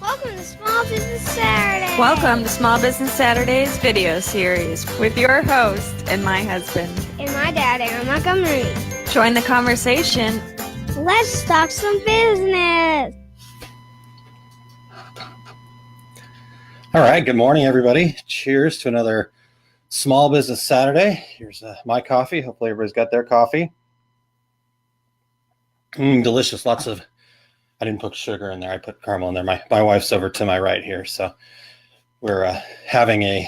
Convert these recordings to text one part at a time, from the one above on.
Welcome to Small Business Saturday. Welcome to Small Business Saturdays video series with your host and my husband. And my dad, Aaron Montgomery. Join the conversation. Let's talk some business. All right, good morning, everybody. Cheers to another Small Business Saturday. Here's my coffee. Hopefully everybody's got their coffee. Delicious. Lots of, I didn't put sugar in there. I put caramel in there. My wife's over to my right here. So we're having a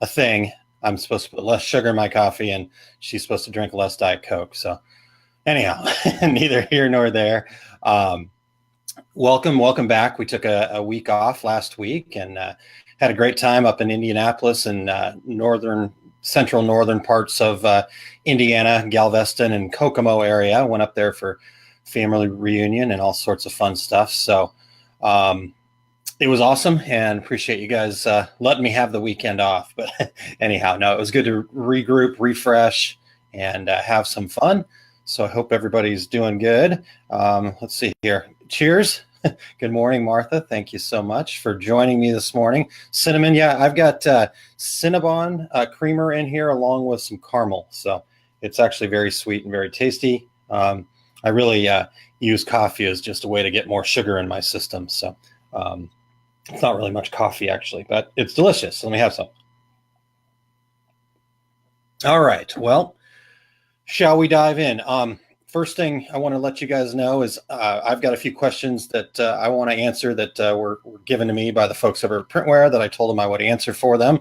thing. I'm supposed to put less sugar in my coffee and she's supposed to drink less Diet Coke. So anyhow, neither here nor there. Welcome back. We took a week off last week and had a great time up in Indianapolis and central northern parts of Indiana, Galveston and Kokomo area. Went up there for family reunion and all sorts of fun stuff. So it was awesome and appreciate you guys letting me have the weekend off. But anyhow, no, it was good to regroup, refresh, and have some fun. So I hope everybody's doing good. Let's see here. Cheers. Good morning, Martha. Thank you so much for joining me this morning. Cinnamon, yeah, I've got Cinnabon creamer in here along with some caramel. So it's actually very sweet and very tasty. I really use coffee as just a way to get more sugar in my system. So it's not really much coffee, actually, but it's delicious. Let me have some. All right. Well, shall we dive in? First thing I want to let you guys know is I've got a few questions that I want to answer that were given to me by the folks over at Printwear that I told them I would answer for them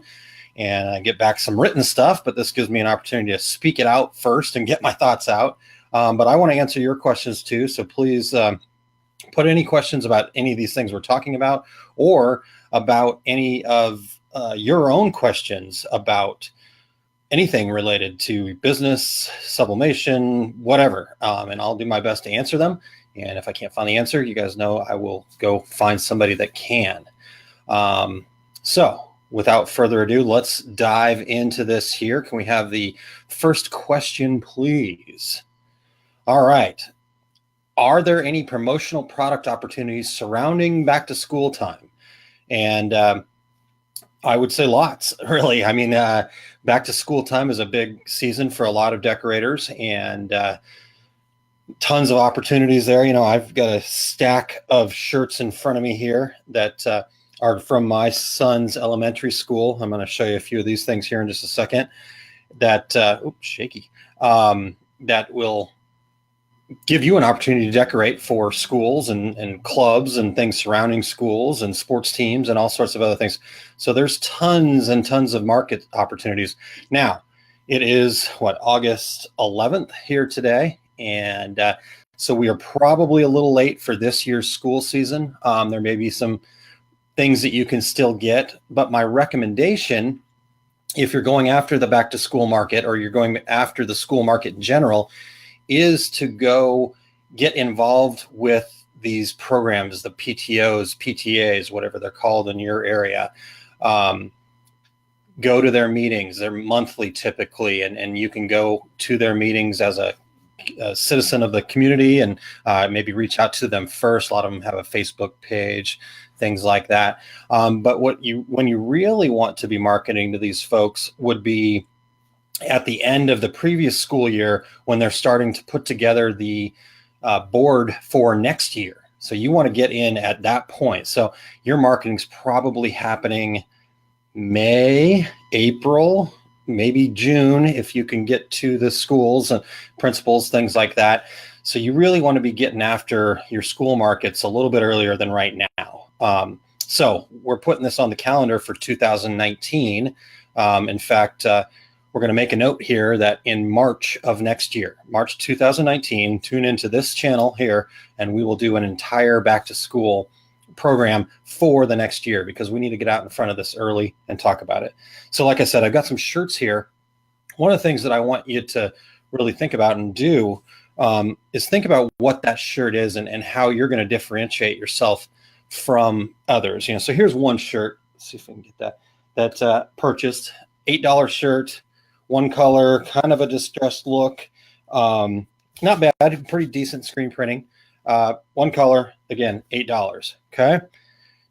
and I get back some written stuff, but this gives me an opportunity to speak it out first and get my thoughts out. But I want to answer your questions too. So please put any questions about any of these things we're talking about or about any of your own questions about anything related to business, sublimation, whatever. And I'll do my best to answer them. And if I can't find the answer, you guys know I will go find somebody that can. So without further ado, let's dive into this here. Can we have the first question, please? All right. Are there any promotional product opportunities surrounding back to school time? And I would say lots, really. I mean, back to school time is a big season for a lot of decorators and tons of opportunities there. You know, I've got a stack of shirts in front of me here that are from my son's elementary school. I'm going to show you a few of these things here in just a second that, shaky, that will give you an opportunity to decorate for schools and clubs and things surrounding schools and sports teams and all sorts of other things. So there's tons and tons of market opportunities. Now, it is, August 11th here today. And so we are probably a little late for this year's school season. There may be some things that you can still get. But my recommendation, if you're going after the back to school market or you're going after the school market in general, is to go get involved with these programs, the PTOs, PTAs, whatever they're called in your area. Go to their meetings. They're monthly typically, and you can go to their meetings as a citizen of the community and maybe reach out to them first. A lot of them have a Facebook page, things like that. But when you really want to be marketing to these folks would be at the end of the previous school year when they're starting to put together the board for next year. So you want to get in at that point. So your marketing's probably happening May, April, maybe June, if you can get to the schools and principals, things like that. So you really want to be getting after your school markets a little bit earlier than right now. So we're putting this on the calendar for 2019. In fact, we're going to make a note here that in March of next year, March 2019, tune into this channel here, and we will do an entire back to school program for the next year because we need to get out in front of this early and talk about it. So like I said, I've got some shirts here. One of the things that I want you to really think about and do is think about what that shirt is and how you're going to differentiate yourself from others. You know, so here's one shirt. Let's see if we can get that purchased. $8 shirt. One color, kind of a distressed look. Not bad, pretty decent screen printing. One color, again, $8. Okay.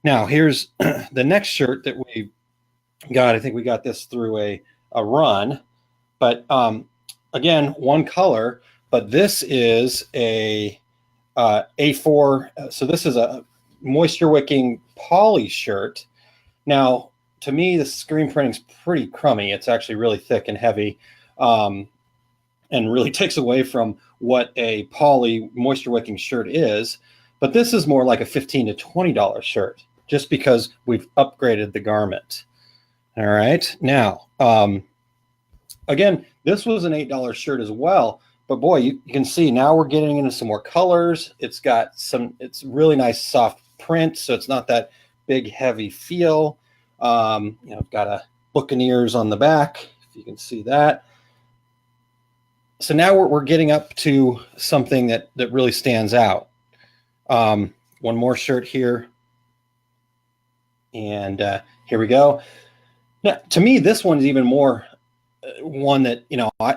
Now here's the next shirt that we got. I think we got this through a run, but again, one color, but this is a A4. So this is a moisture wicking poly shirt. Now, to me, the screen printing's pretty crummy. It's actually really thick and heavy, and really takes away from what a poly moisture wicking shirt is. But this is more like a $15 to $20 shirt, just because we've upgraded the garment. All right. Now, again, this was an $8 shirt as well. But boy, you can see now we're getting into some more colors. It's really nice soft print, so it's not that big, heavy feel. I've got a Buccaneers on the back, if you can see that. So now we're getting up to something that really stands out. One more shirt here. And here we go. Now, to me, this one's even more one that,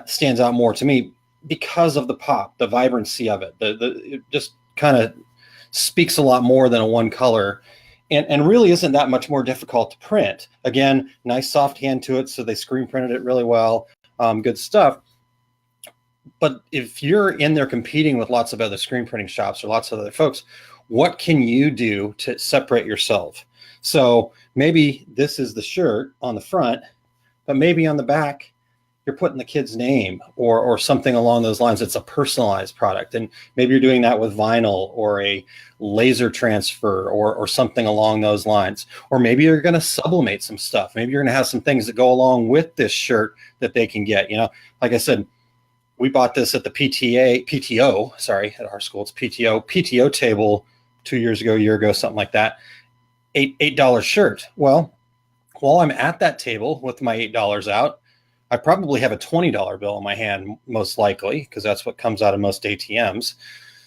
stands out more to me because of the pop, the vibrancy of it. It just kind of speaks a lot more than a one color, and really isn't that much more difficult to print. Again, nice soft hand to it, so they screen printed it really well. Good stuff. But if you're in there competing with lots of other screen printing shops or lots of other folks, what can you do to separate yourself? So maybe this is the shirt on the front, but maybe on the back, you're putting the kid's name or something along those lines. It's a personalized product. And maybe you're doing that with vinyl or a laser transfer or something along those lines. Or maybe you're going to sublimate some stuff. Maybe you're going to have some things that go along with this shirt that they can get. Like I said, we bought this at the PTO, at our school, it's PTO table 2 years ago, a year ago, something like that. $8 shirt. Well, while I'm at that table with my $8 out, I probably have a $20 bill in my hand, most likely, because that's what comes out of most ATMs.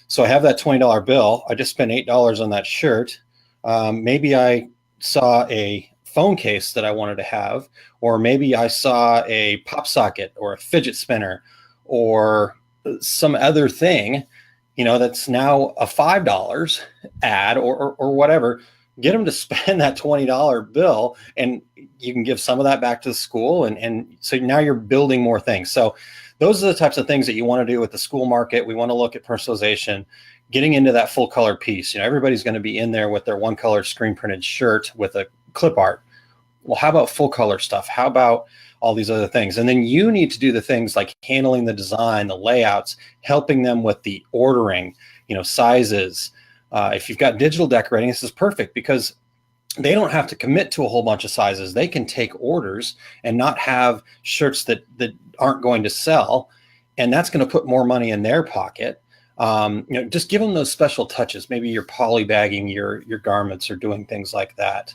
So I have that $20 bill. I just spent $8 on that shirt. Maybe I saw a phone case that I wanted to have, or maybe I saw a pop socket or a fidget spinner or some other thing, that's now a $5 ad or whatever. Get them to spend that $20 bill, and you can give some of that back to the school. And so now you're building more things. So those are the types of things that you want to do with the school market. We want to look at personalization, getting into that full color piece. Everybody's going to be in there with their one color screen printed shirt with a clip art. Well, how about full color stuff? How about all these other things? And then you need to do the things like handling the design, the layouts, helping them with the ordering, sizes. If you've got digital decorating, this is perfect because they don't have to commit to a whole bunch of sizes. They can take orders and not have shirts that aren't going to sell. And that's going to put more money in their pocket. Just give them those special touches. Maybe you're polybagging your garments or doing things like that.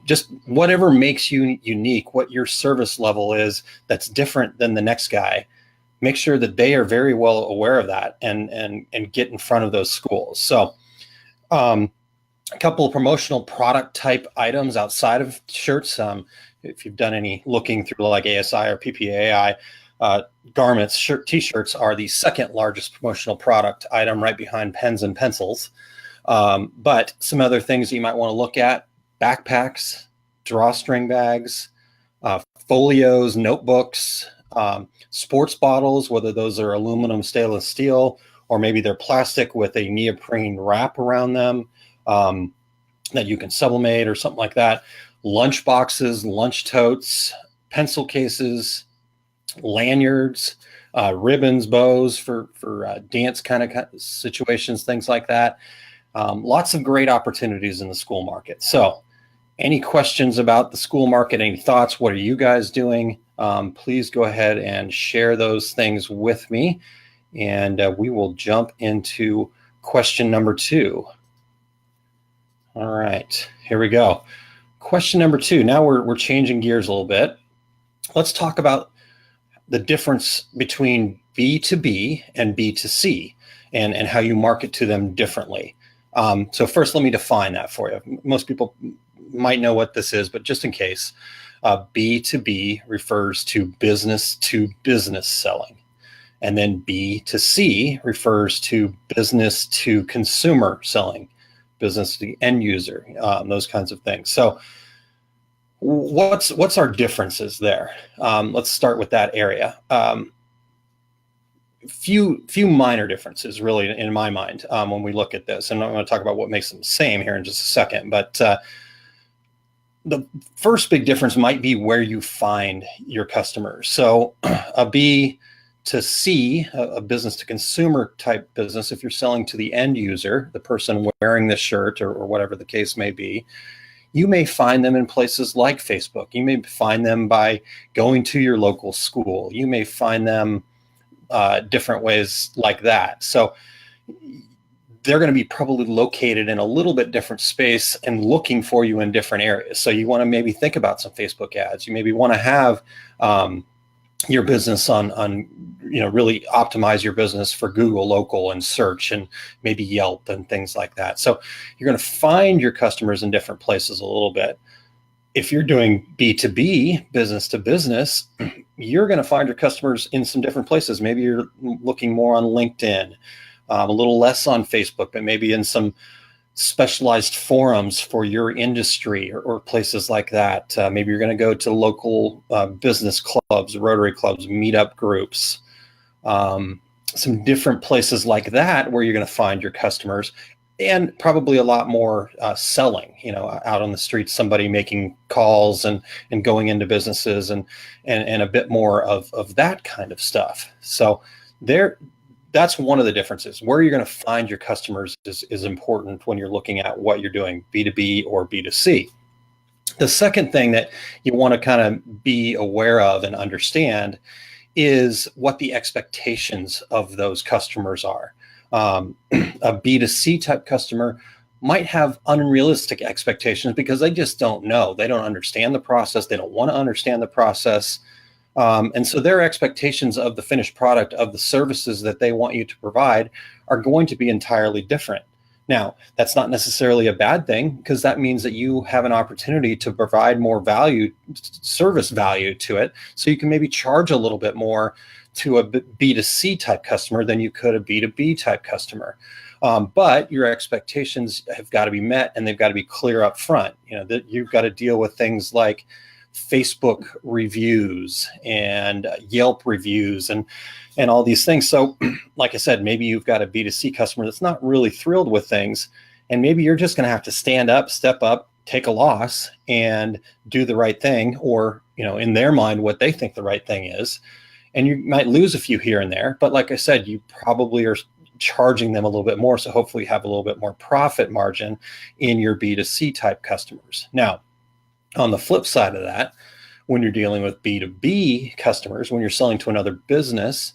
Just whatever makes you unique, what your service level is that's different than the next guy. Make sure that they are very well aware of that and get in front of those schools. So a couple of promotional product type items outside of shirts. If you've done any looking through like ASI or PPAI, garments, t-shirts are the second largest promotional product item right behind pens and pencils. But some other things you might want to look at: backpacks, drawstring bags, folios, notebooks, sports bottles, whether those are aluminum, stainless steel, or maybe they're plastic with a neoprene wrap around them that you can sublimate or something like that. Lunch boxes, lunch totes, pencil cases, lanyards, ribbons, bows for dance kind of situations, things like that. Lots of great opportunities in the school market. So any questions about the school market, any thoughts? What are you guys doing? Please go ahead and share those things with me. And we will jump into question number 2. All right, here we go. Question number 2. Now we're changing gears a little bit. Let's talk about the difference between B2B and B2C and how you market to them differently. So first, let me define that for you. Most people might know what this is, but just in case, B2B refers to business selling. And then B to C refers to business to consumer selling, business to the end user, those kinds of things. So what's our differences there? Let's start with that area. Few minor differences really in my mind when we look at this, and I'm going to talk about what makes them the same here in just a second. But the first big difference might be where you find your customers. So a B to C, a business to consumer type business, if you're selling to the end user, the person wearing the shirt or whatever the case may be, you may find them in places like Facebook. You may find them by going to your local school. You may find them different ways like that. So they're going to be probably located in a little bit different space and looking for you in different areas. So you want to maybe think about some Facebook ads. You maybe want to have your business on really optimize your business for Google local and search and maybe Yelp and things like that. So you're going to find your customers in different places a little bit. If you're doing B2B, business to business, you're going to find your customers in some different places. Maybe you're looking more on LinkedIn, a little less on Facebook, but maybe in some specialized forums for your industry or places like that. Maybe you're going to go to local business clubs, Rotary clubs, meetup groups, some different places like that where you're going to find your customers. And probably a lot more selling, out on the streets, somebody making calls and going into businesses and a bit more of that kind of stuff. So that's one of the differences. Where you're going to find your customers is important when you're looking at what you're doing, B2B or B2C. The second thing that you want to kind of be aware of and understand is what the expectations of those customers are. A B2C type customer might have unrealistic expectations because they just don't know. They don't understand the process. They don't want to understand the process. And so their expectations of the finished product, of the services that they want you to provide, are going to be entirely different. Now, that's not necessarily a bad thing because that means that you have an opportunity to provide more value, service value to it. So you can maybe charge a little bit more to a B2C type customer than you could a B2B type customer. But your expectations have got to be met and they've got to be clear up front. That you've got to deal with things like Facebook reviews and Yelp reviews and all these things. So like I said, maybe you've got a B2C customer that's not really thrilled with things. And maybe you're just going to have to stand up, step up, take a loss and do the right thing, or, in their mind, what they think the right thing is. And you might lose a few here and there, but like I said, you probably are charging them a little bit more. So hopefully you have a little bit more profit margin in your B2C type customers. Now, on the flip side of that, when you're dealing with B2B customers, when you're selling to another business,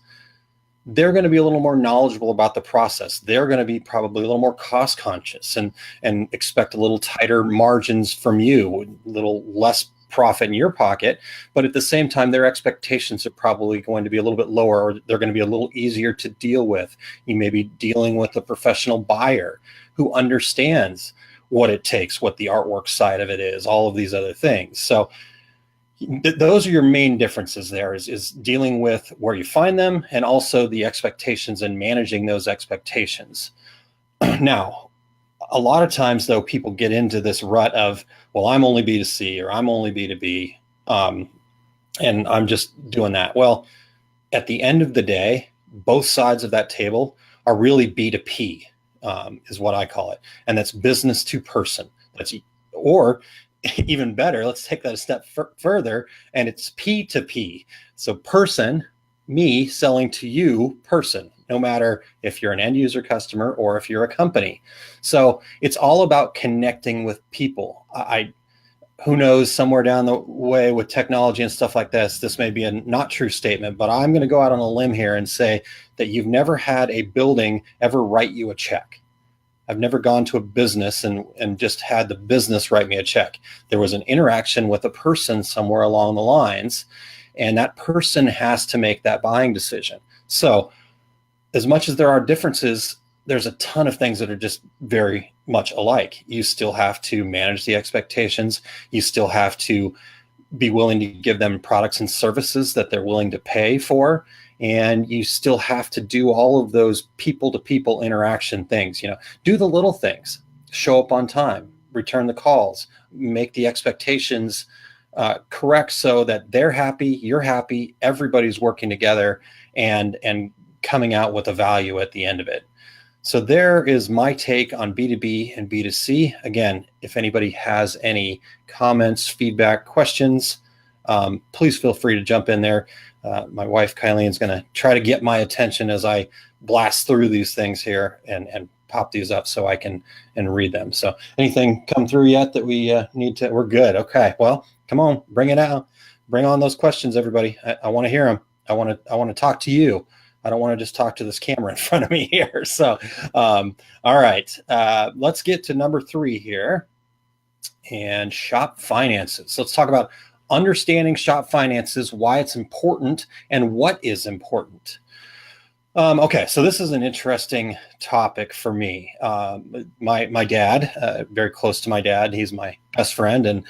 they're going to be a little more knowledgeable about the process. They're going to be probably a little more cost conscious and expect a little tighter margins from you, a little less profit in your pocket, but at the same time, their expectations are probably going to be a little bit lower, or they're going to be a little easier to deal with. You may be dealing with a professional buyer who understands what it takes, what the artwork side of it is, all of these other things. So those are your main differences there, is dealing with where you find them and also the expectations and managing those expectations. Now, a lot of times, though, people get into this rut of, well, I'm only B2C or I'm only B2B, and I'm just doing that. Well, at the end of the day, both sides of that table are really B2P, is what I call it. And that's business to person. Or even better, let's take that a step further, and it's P2P. So person, me selling to you, person, no matter if you're an end user customer or if you're a company. So it's all about connecting with people. Who knows, somewhere down the way with technology and stuff like this may be a not true statement, but I'm going to go out on a limb here and say that you've never had a building ever write you a check. I've never gone to a business and just had the business write me a check. There was an interaction with a person somewhere along the lines, and that person has to make that buying decision. So as much as there are differences, there's a ton of things that are just very much alike. You still have to manage the expectations. You still have to be willing to give them products and services that they're willing to pay for. and you still have to do all of those people to people interaction things. Do the little things, show up on time, return the calls, make the expectations correct so that they're happy, you're happy, everybody's working together and coming out with a value at the end of it. So there is my take on B2B and B2C. Again, if anybody has any comments, feedback, questions, please feel free to jump in there. My wife, Kylene, is going to try to get my attention as I blast through these things here and pop these up so I can read them. So anything come through yet that we need to? We're good. Okay. Well, come on, bring it out. Bring on those questions, everybody. I want to hear them. I want to talk to you. I don't want to just talk to this camera in front of me here. So, all right, let's get to number 3 here, and shop finances. Let's talk about understanding shop finances, why it's important, and what is important. Okay, so this is an interesting topic for me. My dad, very close to my dad, he's my best friend, and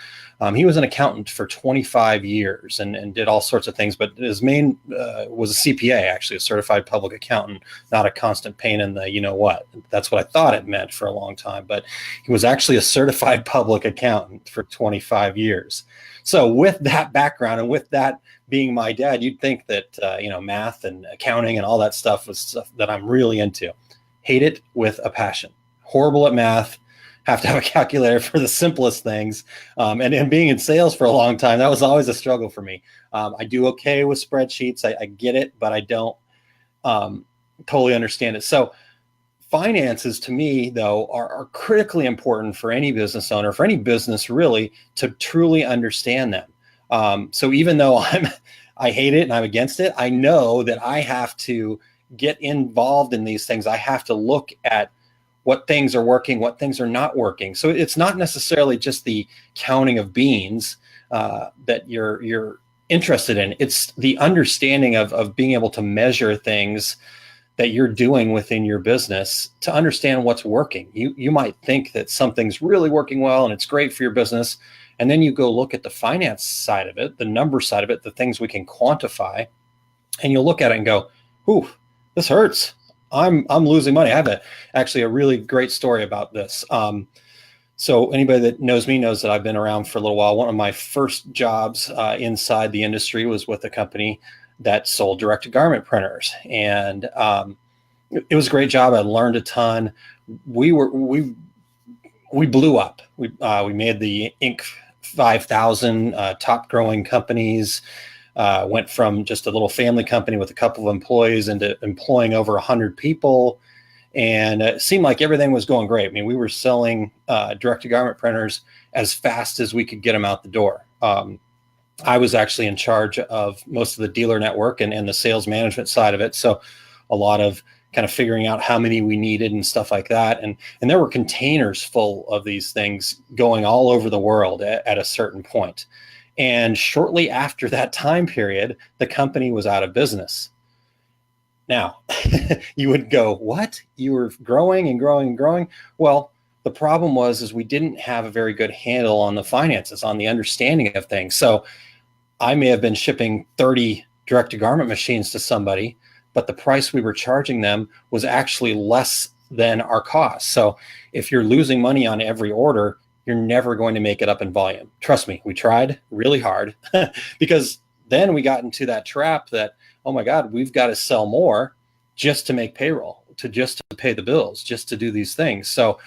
he was an accountant for 25 years and did all sorts of things, but his main was a CPA, actually, a certified public accountant, not a constant pain in the you-know-what. That's what I thought it meant for a long time, but he was actually a certified public accountant for 25 years. So with that background and with that being my dad, you'd think that, math and accounting and all that stuff was stuff that I'm really into. Hate it with a passion. Horrible at math. Have to have a calculator for the simplest things. And being in sales for a long time, that was always a struggle for me. I do okay with spreadsheets. I get it, but I don't totally understand it. So finances to me, though, are critically important for any business owner, for any business really, to truly understand them. So even though I hate it and I'm against it, I know that I have to get involved in these things. I have to look at what things are working, what things are not working. So it's not necessarily just the counting of beans that you're interested in. It's the understanding of being able to measure things that you're doing within your business to understand what's working. You might think that something's really working well and it's great for your business, and then you go look at the finance side of it, the number side of it, the things we can quantify, and you'll look at it and go, "Ooh, this hurts. I'm losing money." I have actually a really great story about this. So anybody that knows me knows that I've been around for a little while. One of my first jobs inside the industry was with a company that sold direct-to-garment printers, and it was a great job. I learned a ton. We blew up. We made the Inc. 5,000 top growing companies. Went from just a little family company with a couple of employees into employing over 100 people. And it seemed like everything was going great. I mean, we were selling direct-to-garment printers as fast as we could get them out the door. I was actually in charge of most of the dealer network and the sales management side of it. So a lot of kind of figuring out how many we needed and stuff like that. And there were containers full of these things going all over the world at a certain point. And shortly after that time period, the company was out of business. Now, you would go, what? You were growing and growing and growing? Well, the problem was we didn't have a very good handle on the finances, on the understanding of things. So I may have been shipping 30 direct-to-garment machines to somebody, but the price we were charging them was actually less than our cost. So if you're losing money on every order, you're never going to make it up in volume. Trust me, we tried really hard because then we got into that trap that, oh my God, we've got to sell more just to make payroll, just to pay the bills, just to do these things. So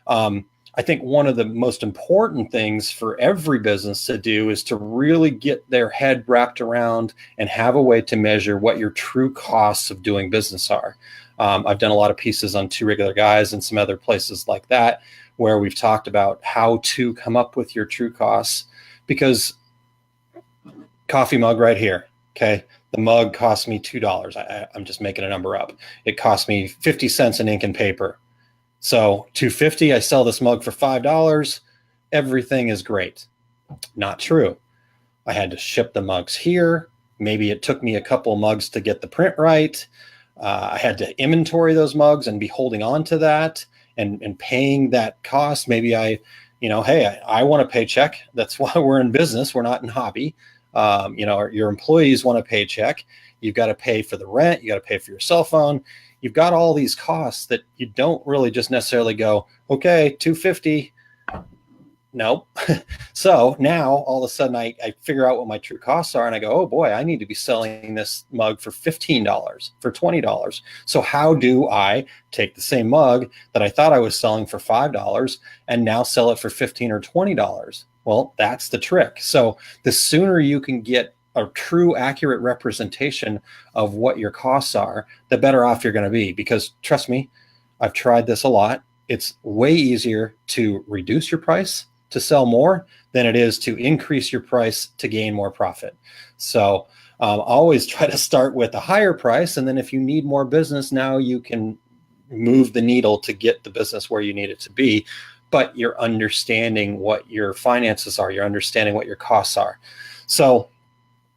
I think one of the most important things for every business to do is to really get their head wrapped around and have a way to measure what your true costs of doing business are. I've done a lot of pieces on Two Regular Guys and some other places like that, where we've talked about how to come up with your true costs, because coffee mug right here, okay? The mug cost me $2. I'm just making a number up. It cost me 50 cents in ink and paper. So $2.50, I sell this mug for $5. Everything is great. Not true. I had to ship the mugs here. Maybe it took me a couple mugs to get the print right. I had to inventory those mugs and be holding on to that and paying that cost. Maybe I want a paycheck. That's why we're in business. We're not in hobby. Your employees want a paycheck. You've got to pay for the rent. You got to pay for your cell phone. You've got all these costs that you don't really just necessarily go, okay, $250. Nope. So now all of a sudden I figure out what my true costs are and I go, oh boy, I need to be selling this mug for $15, for $20. So how do I take the same mug that I thought I was selling for $5 and now sell it for $15 or $20? Well, that's the trick. So the sooner you can get a true accurate representation of what your costs are, the better off you're going to be. Because trust me, I've tried this a lot. It's way easier to reduce your price to sell more than it is to increase your price to gain more profit. So always try to start with a higher price. And then if you need more business, now you can move the needle to get the business where you need it to be. But you're understanding what your finances are. You're understanding what your costs are. So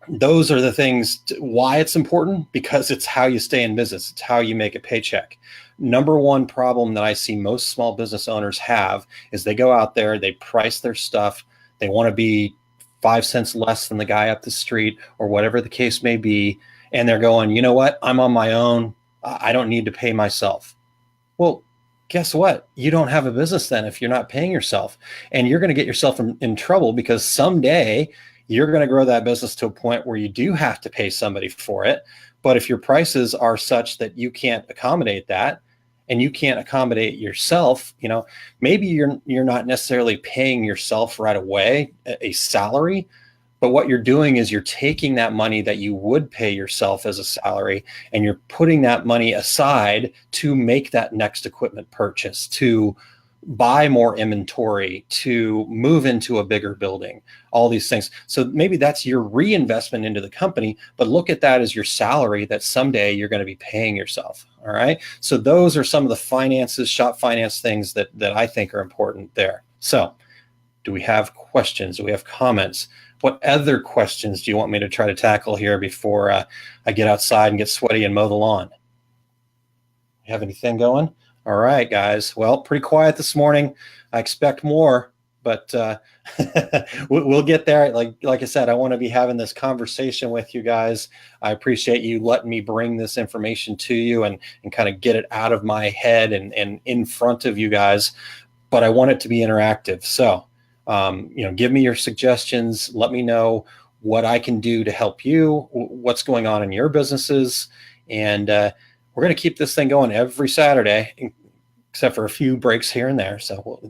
those are the things why it's important, because it's how you stay in business. It's how you make a paycheck. Number one problem that I see most small business owners have is they go out there, they price their stuff. They want to be 5 cents less than the guy up the street or whatever the case may be. And they're going, you know what? I'm on my own. I don't need to pay myself. Well, guess what? You don't have a business then if you're not paying yourself. And you're going to get yourself in trouble, because someday you're going to grow that business to a point where you do have to pay somebody for it. But if your prices are such that you can't accommodate that, and you can't accommodate yourself, maybe you're not necessarily paying yourself right away a salary, but what you're doing is you're taking that money that you would pay yourself as a salary, and you're putting that money aside to make that next equipment purchase, to buy more inventory, to move into a bigger building, all these things. So maybe that's your reinvestment into the company, but look at that as your salary that someday you're going to be paying yourself. All right. So those are some of the finances, shop finance things that I think are important there. So do we have questions? Do we have comments? What other questions do you want me to try to tackle here before I get outside and get sweaty and mow the lawn? You have anything going? All right, guys. Well, pretty quiet this morning. I expect more, but we'll get there. Like I said, I want to be having this conversation with you guys. I appreciate you letting me bring this information to you and kind of get it out of my head and in front of you guys. But I want it to be interactive. So, give me your suggestions. Let me know what I can do to help you, what's going on in your businesses, and we're going to keep this thing going every Saturday, except for a few breaks here and there. So we'll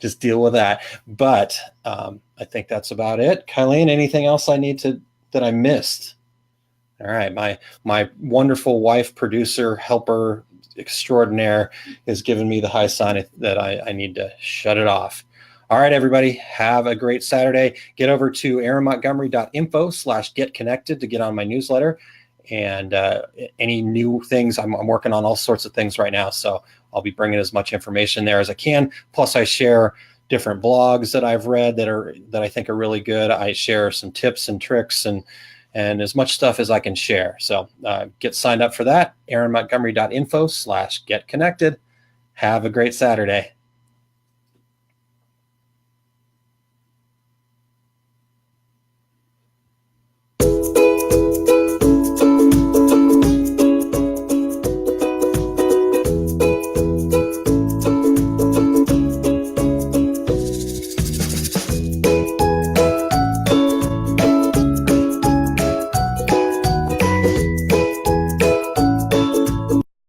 just deal with that. But I think that's about it. Kylene, anything else that I missed? All right. My wonderful wife, producer, helper extraordinaire is giving me the high sign that I need to shut it off. All right, everybody, have a great Saturday. Get over to aaronmontgomery.info/getconnected to get on my newsletter. And any new things, I'm working on all sorts of things right now. So I'll be bringing as much information there as I can. Plus I share different blogs that I've read that I think are really good. I share some tips and tricks and as much stuff as I can share. So get signed up for that. aaronmontgomery.info/getconnected. Have a great Saturday.